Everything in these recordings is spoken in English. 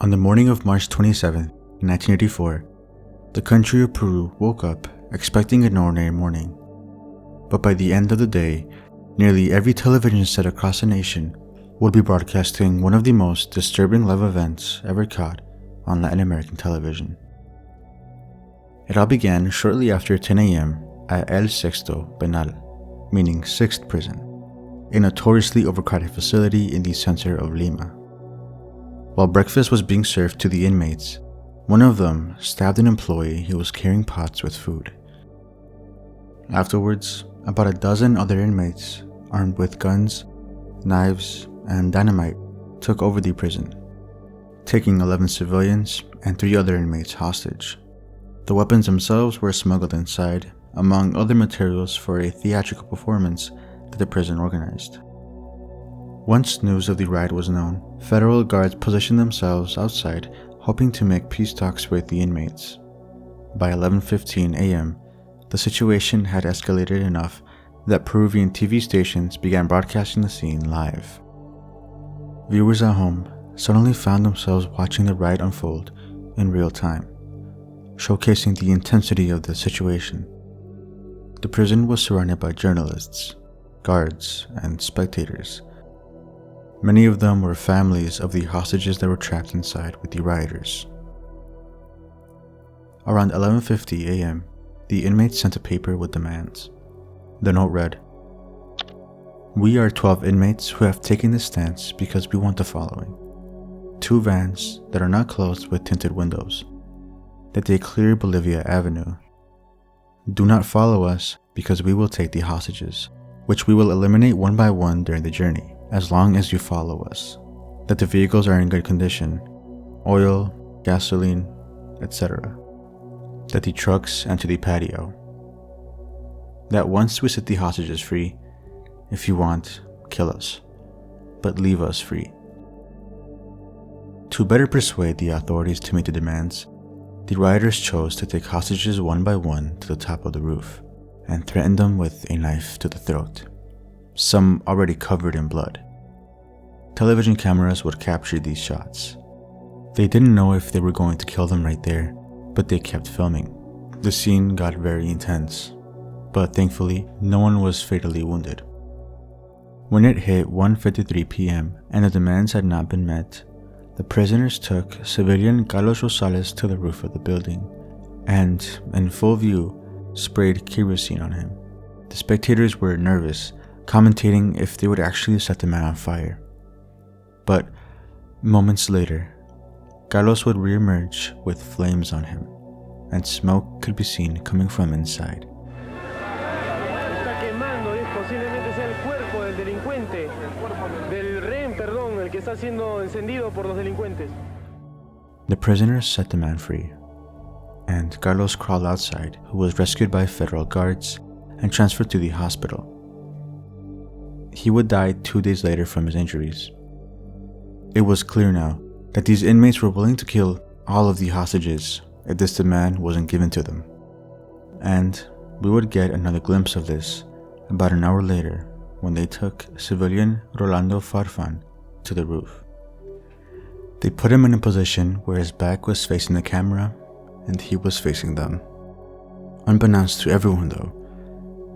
On the morning of March 27, 1984, the country of Peru woke up expecting an ordinary morning. But by the end of the day, nearly every television set across the nation would be broadcasting one of the most disturbing live events ever caught on Latin American television. It all began shortly after 10 a.m. at El Sexto Penal, meaning 6th prison, a notoriously overcrowded facility in the center of Lima. While breakfast was being served to the inmates, one of them stabbed an employee who was carrying pots with food. Afterwards, about a dozen other inmates, armed with guns, knives, and dynamite, took over the prison, taking 11 civilians and 3 other inmates hostage. The weapons themselves were smuggled inside, among other materials for a theatrical performance that the prison organized. Once news of the riot was known, federal guards positioned themselves outside, hoping to make peace talks with the inmates. By 11:15 a.m., the situation had escalated enough that Peruvian TV stations began broadcasting the scene live. Viewers at home suddenly found themselves watching the riot unfold in real time, showcasing the intensity of the situation. The prison was surrounded by journalists, guards, and spectators. Many of them were families of the hostages that were trapped inside with the rioters. Around 11:50 a.m., the inmates sent a paper with demands. The note read, "We are 12 inmates who have taken this stance because we want the following. 2 vans that are not closed with tinted windows, that they clear Bolivia Avenue. Do not follow us because we will take the hostages, which we will eliminate one by one during the journey, as long as you follow us. That the vehicles are in good condition, oil, gasoline, etc. That the trucks enter the patio. That once we set the hostages free, if you want, kill us, but leave us free." To better persuade the authorities to meet the demands, the rioters chose to take hostages one by one to the top of the roof and threatened them with a knife to the throat, some already covered in blood. Television cameras would capture these shots. They didn't know if they were going to kill them right there, but they kept filming. The scene got very intense, but thankfully, no one was fatally wounded. When it hit 1:53 p.m. and the demands had not been met, the prisoners took civilian Carlos Rosales to the roof of the building and, in full view, sprayed kerosene on him. The spectators were nervous, commentating if they would actually set the man on fire. But moments later, Carlos would reemerge with flames on him, and smoke could be seen coming from inside. The prisoners set the man free, and Carlos crawled outside, who was rescued by federal guards and transferred to the hospital. He would die 2 days later from his injuries. It was clear now that these inmates were willing to kill all of the hostages if this demand wasn't given to them. And we would get another glimpse of this about an hour later when they took civilian Rolando Farfan to the roof. They put him in a position where his back was facing the camera and he was facing them. Unbeknownst to everyone though,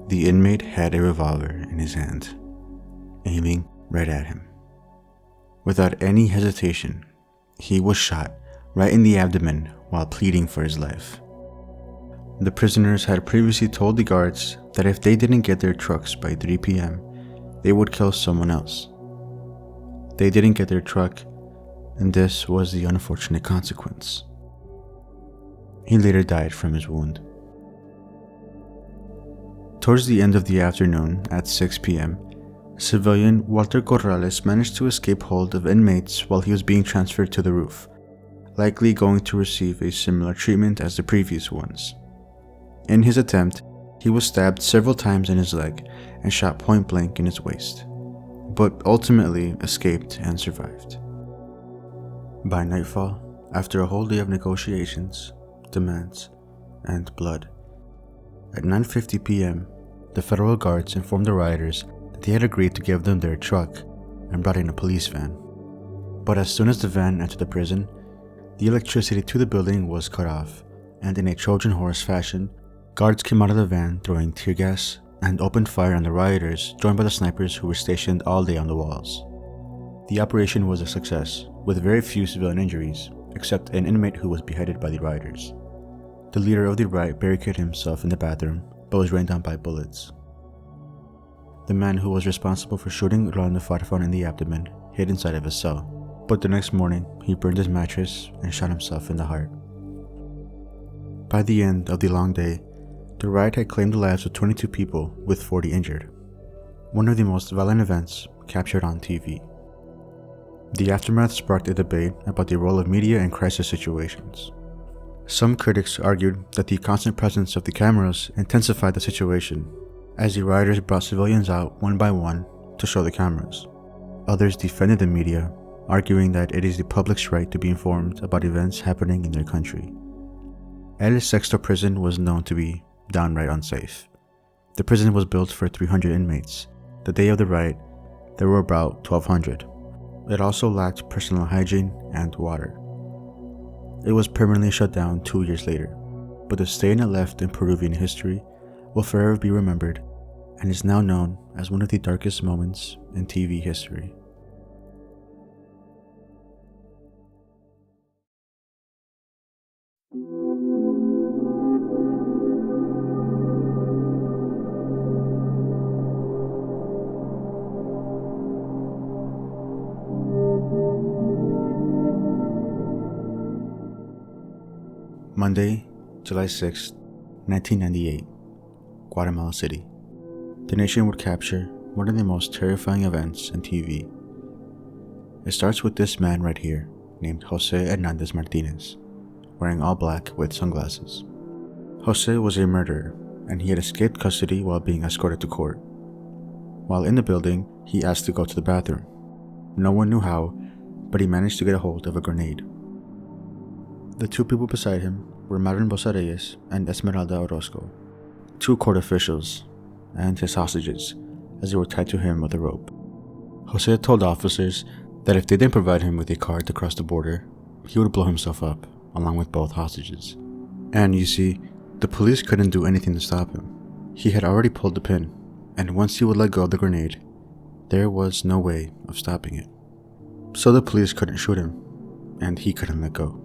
the inmate had a revolver in his hand, aiming right at him. Without any hesitation, he was shot right in the abdomen while pleading for his life. The prisoners had previously told the guards that if they didn't get their trucks by 3 p.m., they would kill someone else. They didn't get their truck, and this was the unfortunate consequence. He later died from his wound. Towards the end of the afternoon, at 6 p.m., civilian Walter Corrales managed to escape hold of inmates while he was being transferred to the roof, likely going to receive a similar treatment as the previous ones. In his attempt, he was stabbed several times in his leg and shot point blank in his waist, but ultimately escaped and survived. By nightfall, after a whole day of negotiations, demands, and blood, at 9:50 p.m., the federal guards informed the rioters that they had agreed to give them their truck and brought in a police van. But as soon as the van entered the prison, the electricity to the building was cut off, and in a Trojan horse fashion, guards came out of the van throwing tear gas and opened fire on the rioters, joined by the snipers who were stationed all day on the walls. The operation was a success, with very few civilian injuries, except an inmate who was beheaded by the rioters. The leader of the riot barricaded himself in the bathroom, but was rained on by bullets. The man who was responsible for shooting Rolando Farfan in the abdomen hid inside of his cell, but the next morning he burned his mattress and shot himself in the heart. By the end of the long day, the riot had claimed the lives of 22 people with 40 injured, one of the most violent events captured on TV. The aftermath sparked a debate about the role of media in crisis situations. Some critics argued that the constant presence of the cameras intensified the situation, as the rioters brought civilians out one by one to show the cameras. Others defended the media, arguing that it is the public's right to be informed about events happening in their country. El Sexto prison was known to be downright unsafe. The prison was built for 300 inmates. The day of the riot, there were about 1,200. It also lacked personal hygiene and water. It was permanently shut down 2 years later, but the stain it left in Peruvian history will forever be remembered and is now known as one of the darkest moments in TV history. Monday, July 6, 1998, Guatemala City. The nation would capture one of the most terrifying events in TV. It starts with this man right here, named Jose Hernandez Martinez, wearing all black with sunglasses. Jose was a murderer, and he had escaped custody while being escorted to court. While in the building, he asked to go to the bathroom. No one knew how, but he managed to get a hold of a grenade. The two people beside him were Marin Bosareyes and Esmeralda Orozco, two court officials, and his hostages, as they were tied to him with a rope. Jose told officers that if they didn't provide him with a card to cross the border, he would blow himself up, along with both hostages. And you see, the police couldn't do anything to stop him. He had already pulled the pin, and once he would let go of the grenade, there was no way of stopping it. So the police couldn't shoot him, and he couldn't let go.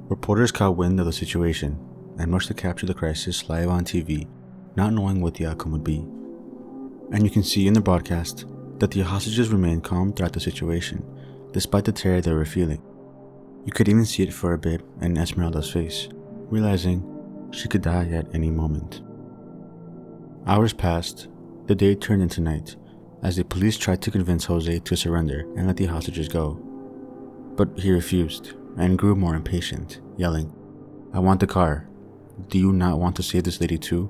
Reporters caught wind of the situation and rushed to capture the crisis live on TV, not knowing what the outcome would be. And you can see in the broadcast that the hostages remained calm throughout the situation, despite the terror they were feeling. You could even see it for a bit in Esmeralda's face, realizing she could die at any moment. Hours passed, the day turned into night, as the police tried to convince Jose to surrender and let the hostages go. But he refused, and grew more impatient, yelling, "I want the car. Do you not want to save this lady too?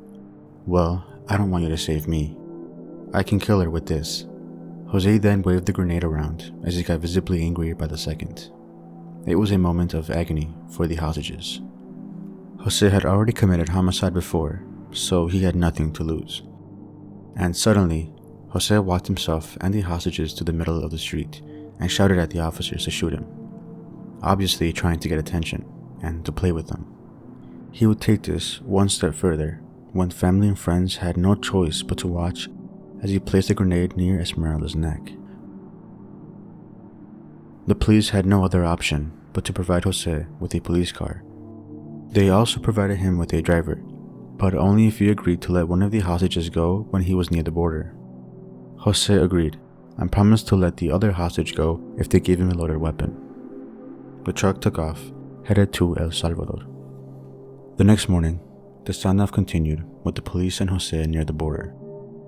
Well, I don't want you to save me. I can kill her with this." Jose then waved the grenade around as he got visibly angry by the second. It was a moment of agony for the hostages. Jose had already committed homicide before, so he had nothing to lose. And suddenly, Jose walked himself and the hostages to the middle of the street and shouted at the officers to shoot him, obviously trying to get attention and to play with them. He would take this one step further when family and friends had no choice but to watch as he placed a grenade near Esmeralda's neck. The police had no other option but to provide Jose with a police car. They also provided him with a driver, but only if he agreed to let one of the hostages go when he was near the border. Jose agreed and promised to let the other hostage go if they gave him a loaded weapon. The truck took off, headed to El Salvador. The next morning, the standoff continued with the police and Jose near the border.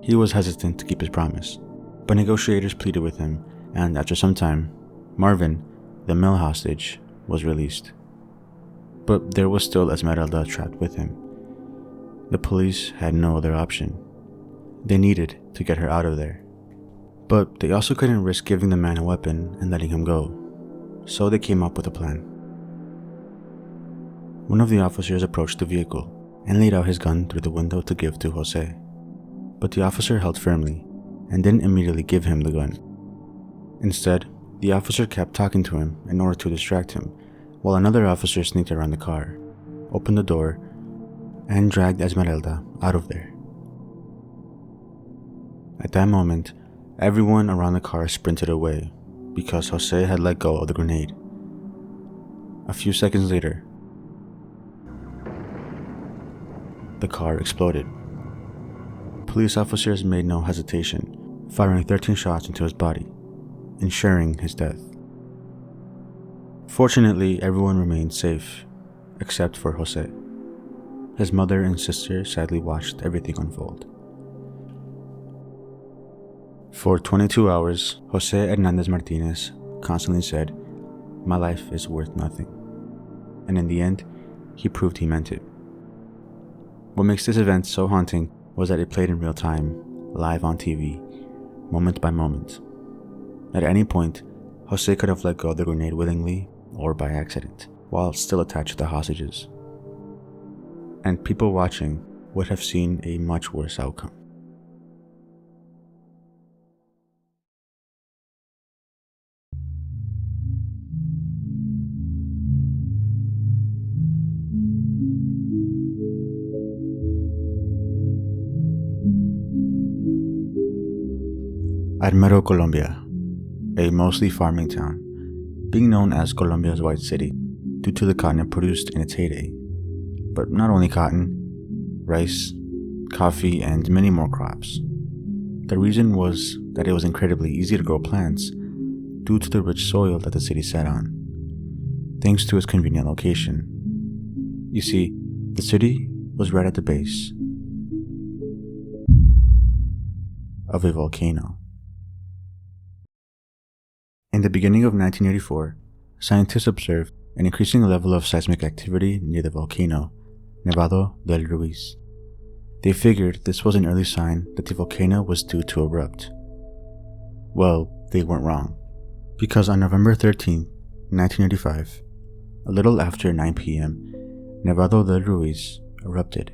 He was hesitant to keep his promise, but negotiators pleaded with him, and after some time, Marvin, the male hostage, was released. But there was still Esmeralda trapped with him. The police had no other option. They needed to get her out of there. But they also couldn't risk giving the man a weapon and letting him go, so they came up with a plan. One of the officers approached the vehicle and laid out his gun through the window to give to Jose. But the officer held firmly and didn't immediately give him the gun. Instead, the officer kept talking to him in order to distract him, while another officer sneaked around the car, opened the door, and dragged Esmeralda out of there. At that moment, everyone around the car sprinted away because Jose had let go of the grenade. A few seconds later, the car exploded. Police officers made no hesitation, firing 13 shots into his body, ensuring his death. Fortunately, everyone remained safe, except for Jose. His mother and sister sadly watched everything unfold. For 22 hours, Jose Hernandez Martinez constantly said, "My life is worth nothing." And in the end, he proved he meant it. What makes this event so haunting was that it played in real time, live on TV, moment by moment. At any point, Jose could have let go of the grenade willingly or by accident, while still attached to the hostages. And people watching would have seen a much worse outcome. Armero, Colombia, a mostly farming town, being known as Colombia's White City due to the cotton it produced in its heyday. But not only cotton, rice, coffee, and many more crops. The reason was that it was incredibly easy to grow plants due to the rich soil that the city sat on, thanks to its convenient location. You see, the city was right at the base of a volcano. In the beginning of 1984, scientists observed an increasing level of seismic activity near the volcano, Nevado del Ruiz. They figured this was an early sign that the volcano was due to erupt. Well, they weren't wrong, because on November 13, 1985, a little after 9 p.m., Nevado del Ruiz erupted,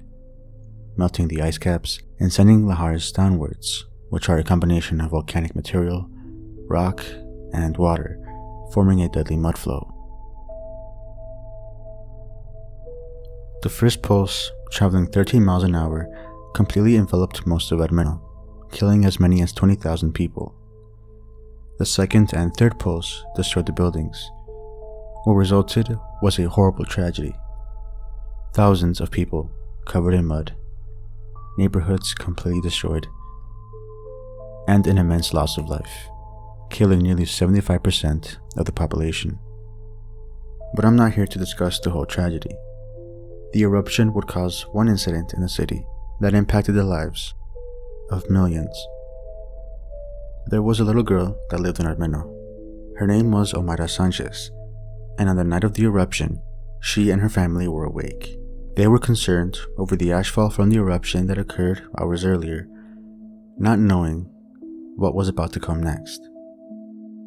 melting the ice caps and sending lahars downwards, which are a combination of volcanic material, rock, and water, forming a deadly mud flow. The first pulse, traveling 13 miles an hour, completely enveloped most of Armero, killing as many as 20,000 people. The second and third pulse destroyed the buildings. What resulted was a horrible tragedy. Thousands of people covered in mud, neighborhoods completely destroyed, and an immense loss of life, killing nearly 75% of the population. But I'm not here to discuss the whole tragedy. The eruption would cause one incident in the city that impacted the lives of millions. There was a little girl that lived in Armero. Her name was Omaira Sanchez, and on the night of the eruption, she and her family were awake. They were concerned over the ashfall from the eruption that occurred hours earlier, not knowing what was about to come next.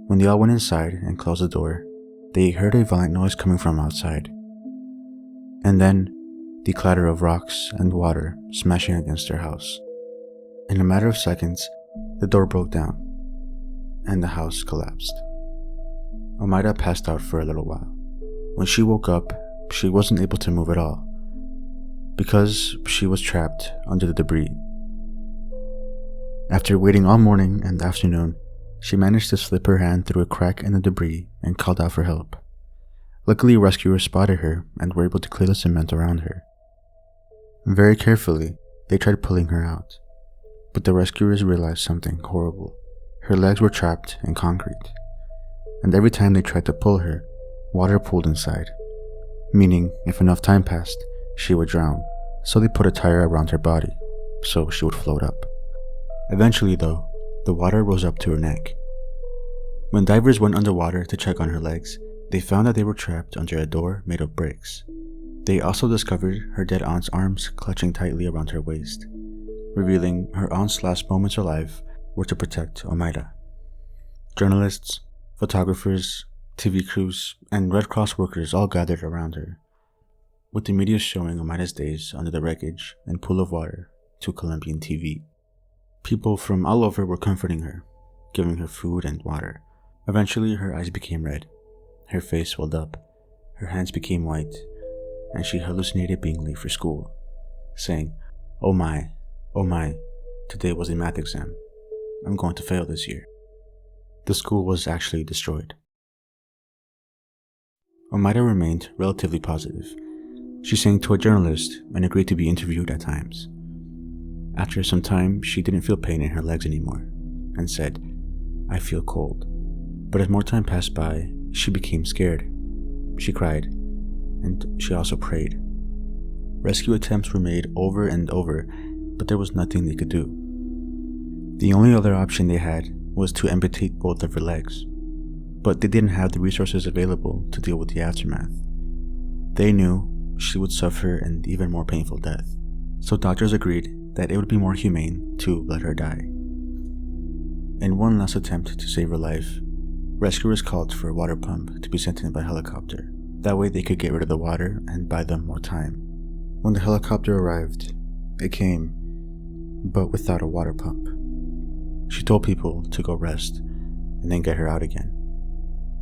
When they all went inside and closed the door, they heard a violent noise coming from outside, and then the clatter of rocks and water smashing against their house. In a matter of seconds, the door broke down, and the house collapsed. Omaira passed out for a little while. When she woke up, she wasn't able to move at all, because she was trapped under the debris. After waiting all morning and afternoon, she managed to slip her hand through a crack in the debris and called out for help. Luckily, rescuers spotted her and were able to clear the cement around her. Very carefully, they tried pulling her out, but the rescuers realized something horrible. Her legs were trapped in concrete, and every time they tried to pull her, water pooled inside, meaning if enough time passed, she would drown, so they put a tire around her body, so she would float up. Eventually though, the water rose up to her neck. When divers went underwater to check on her legs, they found that they were trapped under a door made of bricks. They also discovered her dead aunt's arms clutching tightly around her waist, revealing her aunt's last moments alive were to protect Omaira. Journalists, photographers, TV crews, and Red Cross workers all gathered around her, with the media showing Omaira's days under the wreckage and pool of water to Colombian TV. People from all over were comforting her, giving her food and water. Eventually, her eyes became red, her face swelled up, her hands became white, and she hallucinated being late for school, saying, oh my, today was a math exam. I'm going to fail this year." The school was actually destroyed. Omaira remained relatively positive. She sang to a journalist and agreed to be interviewed at times. After some time, she didn't feel pain in her legs anymore, and said, "I feel cold." But as more time passed by, she became scared. She cried, and she also prayed. Rescue attempts were made over and over, but there was nothing they could do. The only other option they had was to amputate both of her legs, but they didn't have the resources available to deal with the aftermath. They knew she would suffer an even more painful death, so doctors agreed that it would be more humane to let her die. In one last attempt to save her life, rescuers called for a water pump to be sent in by helicopter. That way they could get rid of the water and buy them more time. When the helicopter arrived, it came, but without a water pump. She told people to go rest and then get her out again.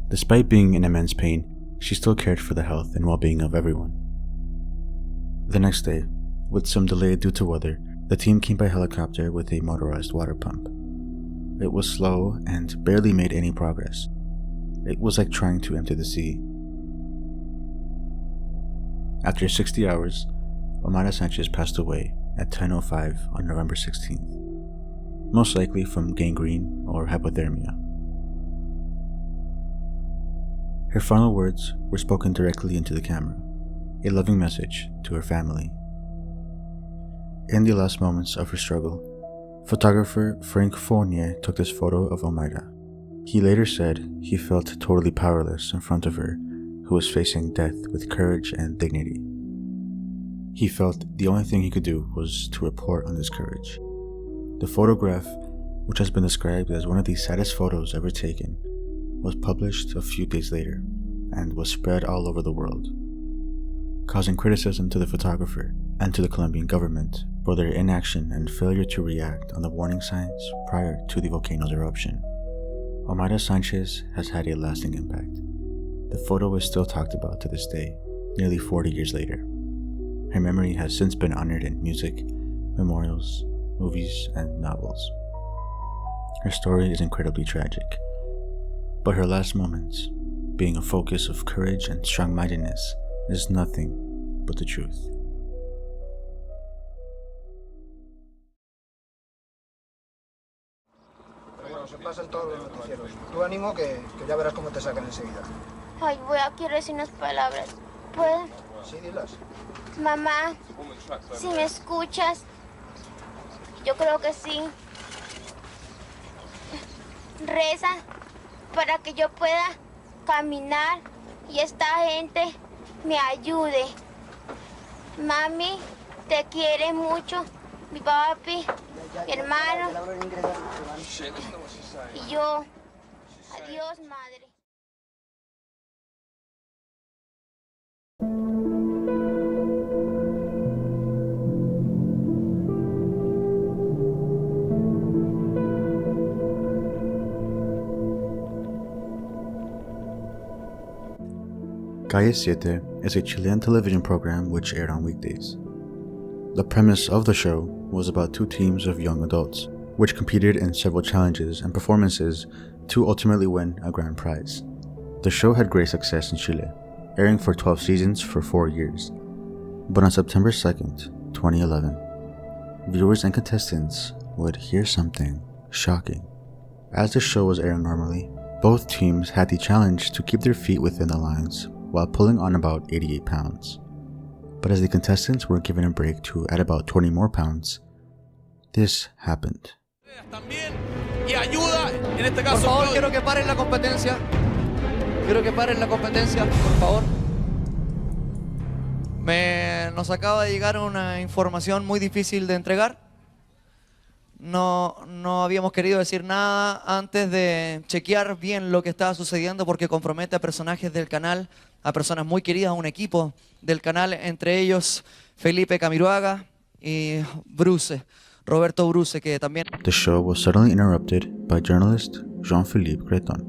Despite being in immense pain, she still cared for the health and well-being of everyone. The next day, with some delay due to weather, the team came by helicopter with a motorized water pump. It was slow and barely made any progress. It was like trying to empty the sea. After 60 hours, Omaira Sanchez passed away at 10:05 on November 16th, most likely from gangrene or hypothermia. Her final words were spoken directly into the camera, a loving message to her family. In the last moments of her struggle, photographer Frank Fournier took this photo of Omaira. He later said he felt totally powerless in front of her, who was facing death with courage and dignity. He felt the only thing he could do was to report on this courage. The photograph, which has been described as one of the saddest photos ever taken, was published a few days later and was spread all over the world, causing criticism to the photographer and to the Colombian government for their inaction and failure to react on the warning signs prior to the volcano's eruption. Omaira Sanchez has had a lasting impact. The photo is still talked about to this day, nearly 40 years later. Her memory has since been honored in music, memorials, movies, and novels. Her story is incredibly tragic, but her last moments, being a focus of courage and strong-mindedness, is nothing but the truth. Se pasa en todos los noticieros. Tú ánimo que ya verás cómo te sacan enseguida. Ay, quiero decir unas palabras. ¿Puedo? Sí, dilas. Mamá, si me escuchas, yo creo que sí. Reza para que yo pueda caminar y esta gente me ayude. Mami, te quiere mucho. Mi papi, mi hermano y yo. Adiós, madre. Calle Siete is a Chilean television program which aired on weekdays. The premise of the show was about two teams of young adults, which competed in several challenges and performances to ultimately win a grand prize. The show had great success in Chile, airing for 12 seasons for 4 years. But on September 2nd, 2011, viewers and contestants would hear something shocking. As the show was airing normally, both teams had the challenge to keep their feet within the lines while pulling on about 88 pounds. But as the contestants were given a break to add about 20 more pounds, this happened. Por favor, quiero que paren la competencia. Quiero que paren la competencia, por favor. Nos acaba de llegar una información muy difícil de entregar. No habíamos querido decir nada antes de chequear bien lo que estaba sucediendo porque compromete a personajes del canal, a personas muy queridas, a un equipo del canal, entre ellos Felipe Camiroaga y Roberto Bruce, que también... The show was suddenly interrupted by journalist Jean-Philippe Creton.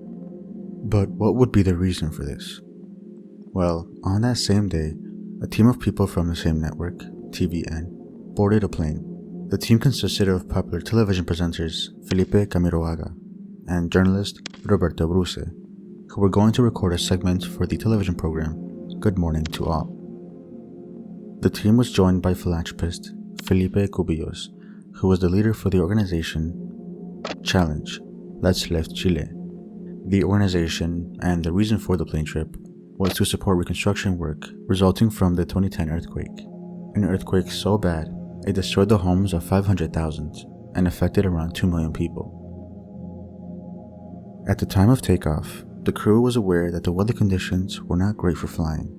But what would be the reason for this? Well, on that same day, a team of people from the same network, TVN, boarded a plane. The team consisted of popular television presenters Felipe Camiroaga and journalist Roberto Bruce, who were going to record a segment for the television program Good Morning to All. The team was joined by philanthropist Felipe Cubillos, who was the leader for the organization Challenge, Let's Lift Chile. The organization and the reason for the plane trip was to support reconstruction work resulting from the 2010 earthquake. An earthquake so bad it destroyed the homes of 500,000 and affected around 2 million people. At the time of takeoff, the crew was aware that the weather conditions were not great for flying,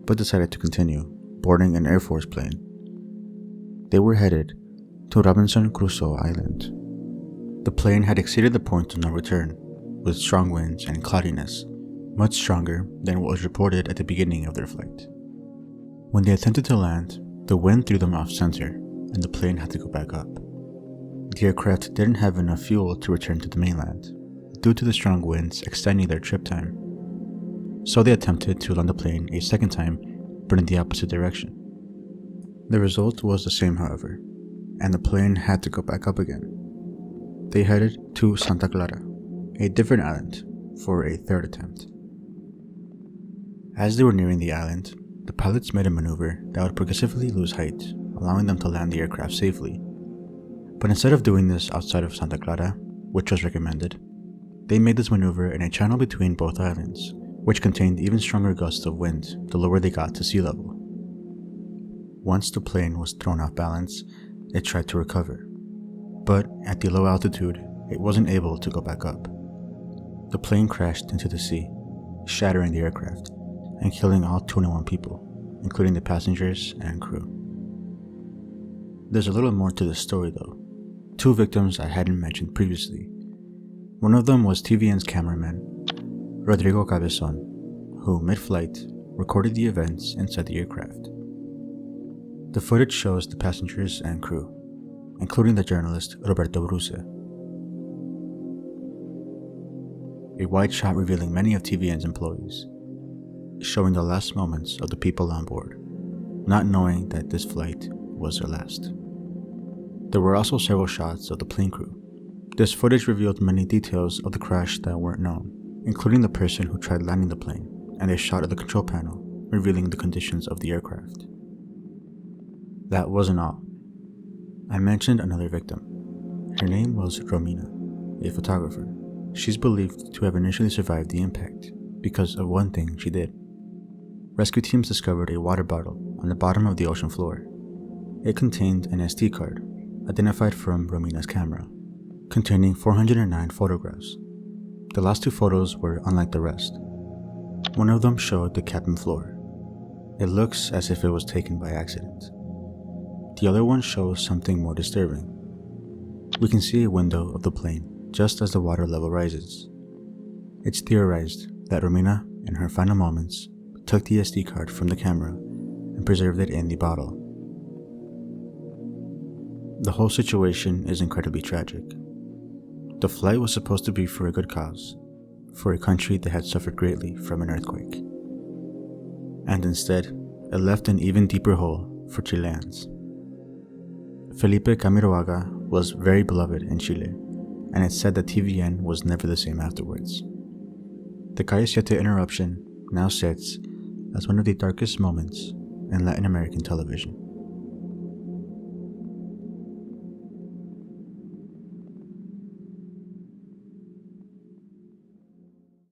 but decided to continue, boarding an Air Force plane. They were headed to Robinson Crusoe Island. The plane had exceeded the point of no return, with strong winds and cloudiness, much stronger than what was reported at the beginning of their flight. When they attempted to land, the wind threw them off center, and the plane had to go back up. The aircraft didn't have enough fuel to return to the mainland, due to the strong winds extending their trip time. So they attempted to land the plane a second time, but in the opposite direction. The result was the same, however, and the plane had to go back up again. They headed to Santa Clara, a different island, for a third attempt. As they were nearing the island, the pilots made a maneuver that would progressively lose height, allowing them to land the aircraft safely. But instead of doing this outside of Santa Clara, which was recommended, they made this maneuver in a channel between both islands, which contained even stronger gusts of wind the lower they got to sea level. Once the plane was thrown off balance, it tried to recover. But at the low altitude, it wasn't able to go back up. The plane crashed into the sea, shattering the aircraft and killing all 21 people, including the passengers and crew. There's a little more to this story though. 2 victims I hadn't mentioned previously. One of them was TVN's cameraman, Rodrigo Cabezon, who mid-flight recorded the events inside the aircraft. The footage shows the passengers and crew, including the journalist Roberto Bruce. A wide shot revealing many of TVN's employees, showing the last moments of the people on board, not knowing that this flight was their last. There were also several shots of the plane crew. This footage revealed many details of the crash that weren't known, including the person who tried landing the plane, and a shot of the control panel revealing the conditions of the aircraft. That wasn't all. I mentioned another victim. Her name was Romina, a photographer. She's believed to have initially survived the impact because of one thing she did. Rescue teams discovered a water bottle on the bottom of the ocean floor. It contained an SD card, identified from Romina's camera, containing 409 photographs. The last 2 photos were unlike the rest. One of them showed the cabin floor. It looks as if it was taken by accident. The other one shows something more disturbing. We can see a window of the plane just as the water level rises. It's theorized that Romina, in her final moments, took the SD card from the camera and preserved it in the bottle. The whole situation is incredibly tragic. The flight was supposed to be for a good cause, for a country that had suffered greatly from an earthquake. And instead, it left an even deeper hole for Chileans. Felipe Camiroaga was very beloved in Chile, and it's said that TVN was never the same afterwards. The Calle 7 interruption now sits as one of the darkest moments in Latin American television.